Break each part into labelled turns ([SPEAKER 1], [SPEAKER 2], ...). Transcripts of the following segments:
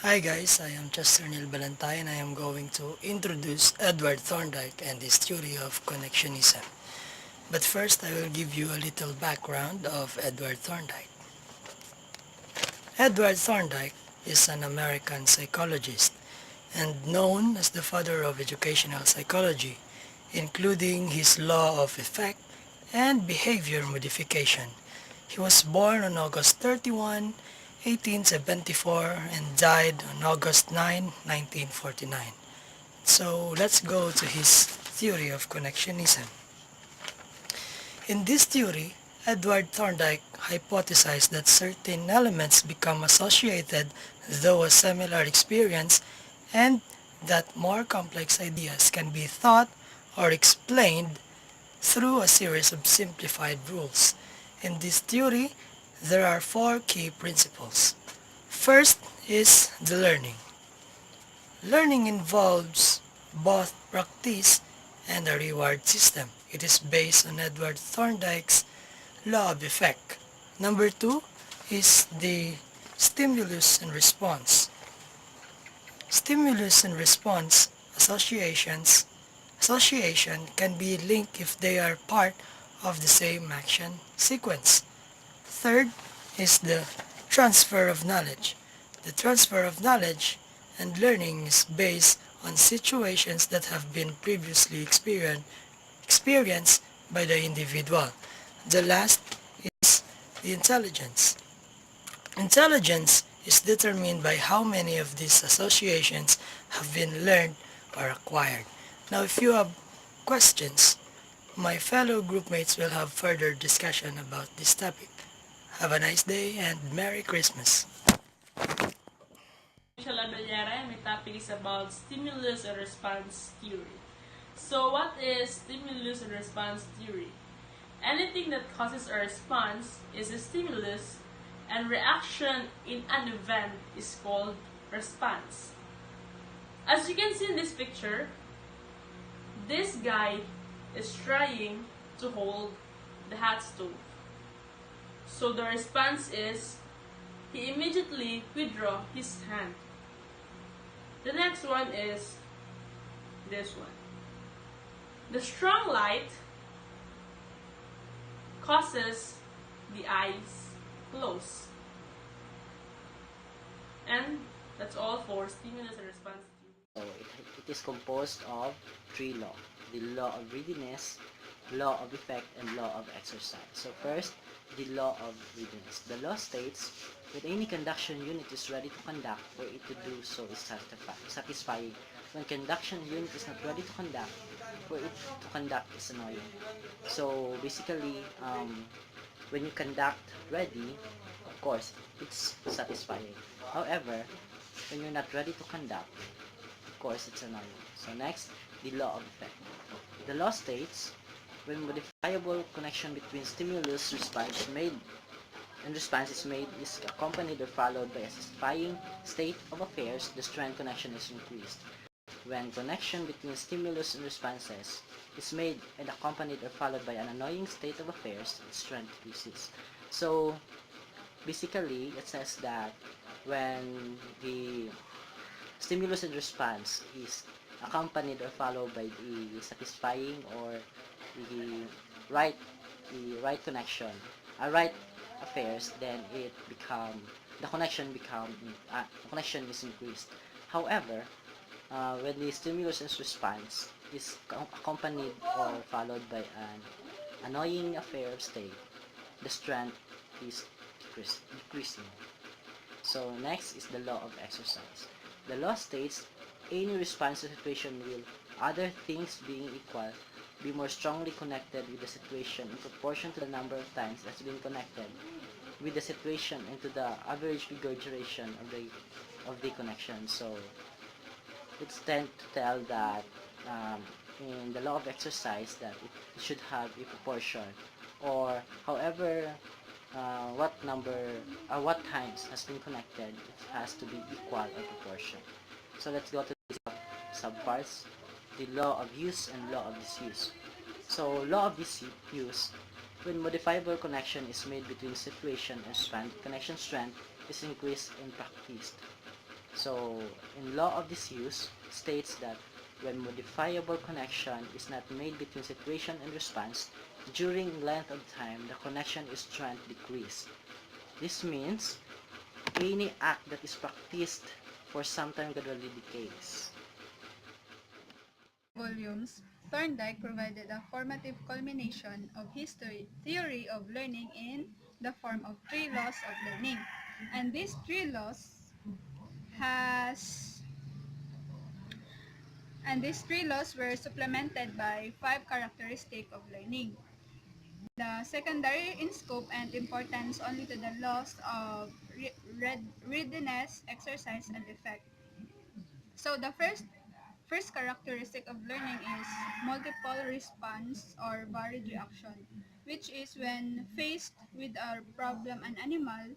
[SPEAKER 1] Hi guys, I am Chester Neil Balantay and I am going to introduce Edward Thorndike and his theory of connectionism. But first, I will give you a little background of Edward Thorndike. Edward Thorndike is an American psychologist and known as the father of educational psychology, including his law of effect and behavior modification. He was born on August 31, 1874 and died on August 9, 1949. So let's go to his theory of connectionism. In this theory, Edward Thorndike hypothesized that certain elements become associated through a similar experience and that more complex ideas can be thought or explained through a series of simplified rules. In this theory, there are four key principles. First is the learning. Learning involves both practice and a reward system. It is based on Edward Thorndike's law of effect. Number two is the stimulus and response. Stimulus and response association can be linked if they are part of the same action sequence. Third is the transfer of knowledge. The transfer of knowledge and learning is based on situations that have been previously experienced by the individual. The last is the intelligence. Intelligence is determined by how many of these associations have been learned or acquired. Now, if you have questions, my fellow groupmates will have further discussion about this topic. Have a nice day and Merry Christmas.
[SPEAKER 2] And my topic is about stimulus and response theory. So, what is stimulus and response theory? Anything that causes a response is a stimulus, and reaction in an event is called response. As you can see in this picture, this guy is trying to hold the hot stove. So the response is he immediately withdraw his hand. The next one is this one. The strong light causes the eyes close. And that's all for stimulus and response theory.
[SPEAKER 3] So it is composed of three laws: the law of readiness, law of effect, and law of exercise. So first, the law of readiness. The law states that any conduction unit is ready to conduct, for it to do so is satisfying. When conduction unit is not ready to conduct, for it to conduct is annoying. So basically, when you conduct ready, of course, it's satisfying. However, when you're not ready to conduct, of course, it's annoying. So next, the law of effect. The law states when modifiable connection between stimulus response is made is accompanied or followed by a satisfying state of affairs, the strength connection is increased. When connection between stimulus and responses is made and accompanied or followed by an annoying state of affairs, its strength decreases. So basically, it says that when the stimulus and response is accompanied or followed by the satisfying or the right connection, a right affairs, then the connection is increased. However, when the stimulus and response is accompanied or followed by an annoying affair state, the strength is decreasing. So next is the law of exercise. The law states any response to situation will, other things being equal, be more strongly connected with the situation in proportion to the number of times that's been connected with the situation and to the average figure duration of the connection. So it's tend to tell that in the law of exercise that it should have a proportion, or however what times has been connected, it has to be equal or proportion. So let's go to the subparts: the law of use and law of disuse. So law of disuse: when modifiable connection is made between situation and strand, connection strength is increased and practiced. So, in law of disuse states that when modifiable connection is not made between situation and response, during length of time, the connection is joint decreased. This means any act that is practiced for some time gradually decays.
[SPEAKER 4] Volumes, Thorndike provided a formative culmination of his theory of learning in the form of three laws of learning. And these three laws has and these three laws were supplemented by five characteristics of learning. The secondary in scope and importance only to the laws of readiness, exercise, and effect. So the first characteristic of learning is multiple response or varied reaction, which is when faced with a problem, an animal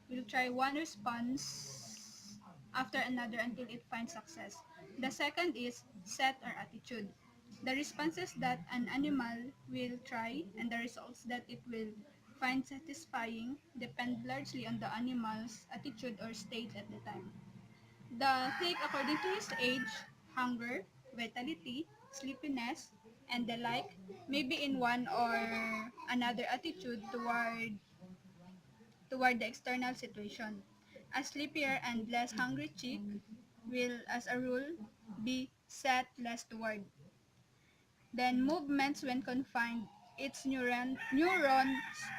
[SPEAKER 4] will try one response after another until it finds success. The second is set or attitude. The responses that an animal will try and the results that it will find satisfying depend largely on the animal's attitude or state at the time. The take according to his age, hunger, vitality, sleepiness, and the like may be in one or another attitude toward the external situation. A sleepier and less hungry chick will, as a rule, be set less toward. Then movements when confined, its neurons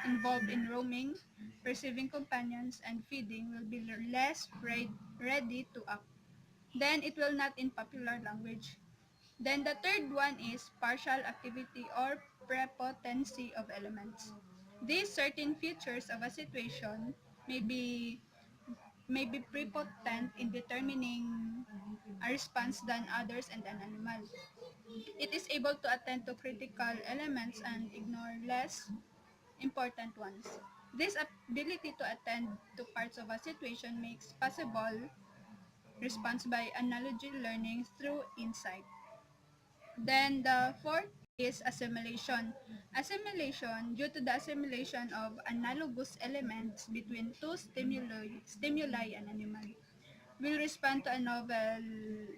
[SPEAKER 4] involved in roaming, perceiving companions, and feeding will be less ready to act. Then it will not in popular language. Then the third one is partial activity or prepotency of elements. These certain features of a situation may be may be prepotent in determining a response than others and an animal. It is able to attend to critical elements and ignore less important ones. This ability to attend to parts of a situation makes possible response by analogy learning through insight. Then the fourth is assimilation. Assimilation, due to the assimilation of analogous elements between two stimuli and animal, will respond to a novel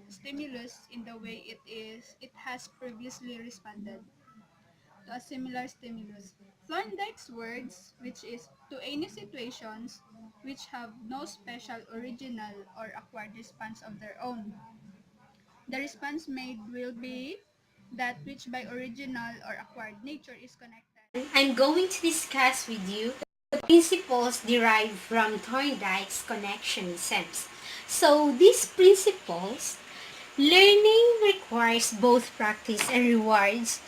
[SPEAKER 4] stimulus in the way it has previously responded to a similar stimulus. Thorndike's words, which is to any situations which have no special original or acquired response of their own. The response made will be that which by original or acquired nature is connected.
[SPEAKER 5] I'm going to discuss with you the principles derived from Thorndike's connectionisms. So these principles, learning requires both practice and rewards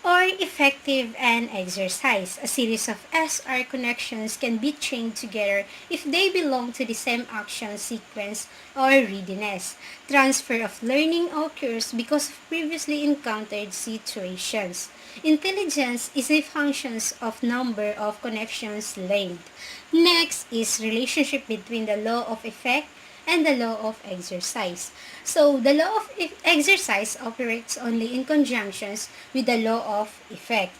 [SPEAKER 5] or effective and exercise. A series of SR connections can be chained together if they belong to the same action sequence or readiness. Transfer of learning occurs because of previously encountered situations. Intelligence is a function of number of connections learned. Next is relationship between the law of effect and the law of exercise. So, the law of exercise operates only in conjunctions with the law of effect.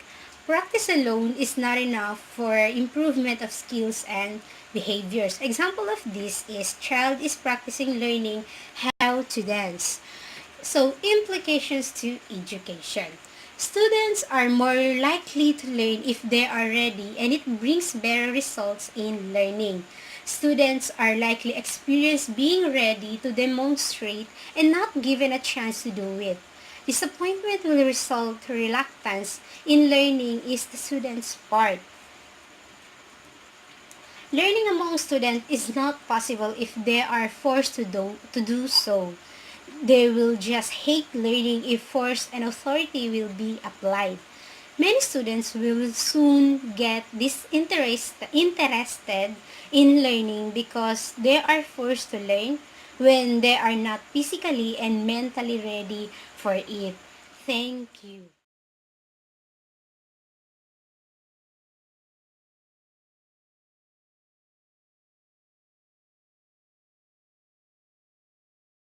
[SPEAKER 5] Practice alone is not enough for improvement of skills and behaviors. Example of this is child is practicing learning how to dance. So, implications to education. Students are more likely to learn if they are ready and it brings better results in learning. Students are likely experience being ready to demonstrate and not given a chance to do it. Disappointment will result to reluctance in learning is the student's part. Learning among students is not possible if they are forced to do so. They will just hate learning if force and authority will be applied. Many students will soon get interested in learning because they are forced to learn when they are not physically and mentally ready for it. Thank you.